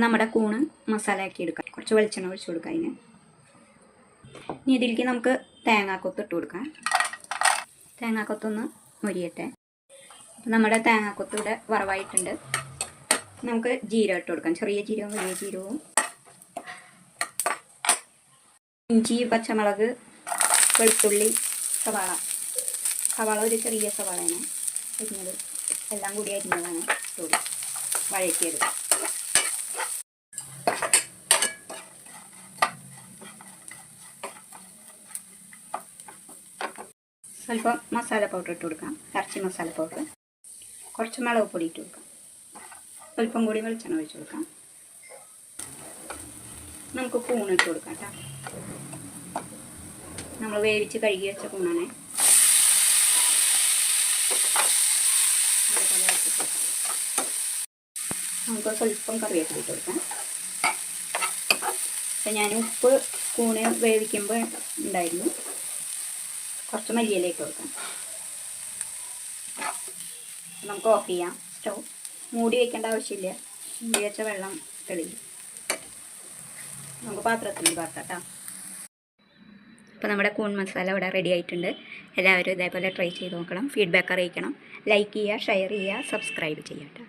നമ്മുടെ കൂണ് മസാല ആക്കി എടുക്കാം. കുറച്ച് വെളിച്ചെണ്ണ ഒഴിച്ച് കൊടുക്കാം. അതിന് ഇനി ഇതിലേക്ക് നമുക്ക് തേങ്ങാക്കൊത്ത് ഇട്ട് കൊടുക്കാം. തേങ്ങാക്കൊത്തൊന്ന് മൊരിയട്ടെ. അപ്പം നമ്മുടെ തേങ്ങാക്കൊത്ത് ഇവിടെ വറവായിട്ടുണ്ട്. നമുക്ക് ജീരകം ഇട്ട് കൊടുക്കാം. ചെറിയ ജീരകവും വലിയ ജീരകവും, ഇഞ്ചി, പച്ചമുളക്, വെളുത്തുള്ളി, സവാള ഒരു ചെറിയ സവാളയാണ് അരിഞ്ഞത്. എല്ലാം കൂടി അരിഞ്ഞതാണ് ഇട്ട് വഴറ്റിയത്. സ്വല്പം മസാല പൗഡർ ഇട്ട് കൊടുക്കാം. ഇറച്ചി മസാല പൗഡർ, കുറച്ച് മുളക് പൊടി ഇട്ട് കൊടുക്കാം. സ്വല്പം കൂടി വെളിച്ചെണ്ണ ഒഴിച്ച് കൊടുക്കാം. നമുക്ക് കൂണിട്ട് കൊടുക്കാം കേട്ടോ. നമ്മൾ വേവിച്ച് കഴുകി വെച്ച കൂണാണ്. നമുക്ക് സ്വല്പം കറിവേപ്പില ഇട്ട് കൊടുക്കാം. അപ്പം ഞാൻ ഉപ്പ് കൂണ് വേവിക്കുമ്പോൾ ഉണ്ടായിരുന്നു. കുറച്ച് മല്ലിയില ഇട്ട് കൊടുക്കാം. നമുക്ക് ഓഫ് ചെയ്യാം. സ്റ്റൗ മൂടി വയ്ക്കേണ്ട ആവശ്യമില്ല. മൂടി വെച്ച വെള്ളം തെളിയും. നമുക്ക് പാത്രത്തിൽ പാർക്കാം കേട്ടോ. അപ്പോൾ നമ്മുടെ കൂൺ മസാല ഇവിടെ റെഡി ആയിട്ടുണ്ട്. എല്ലാവരും ഇതേപോലെ ട്രൈ ചെയ്ത് നോക്കണം. ഫീഡ്ബാക്ക് അറിയിക്കണം. ലൈക്ക് ചെയ്യുക, ഷെയർ ചെയ്യുക, സബ്സ്ക്രൈബ് ചെയ്യാം കേട്ടോ.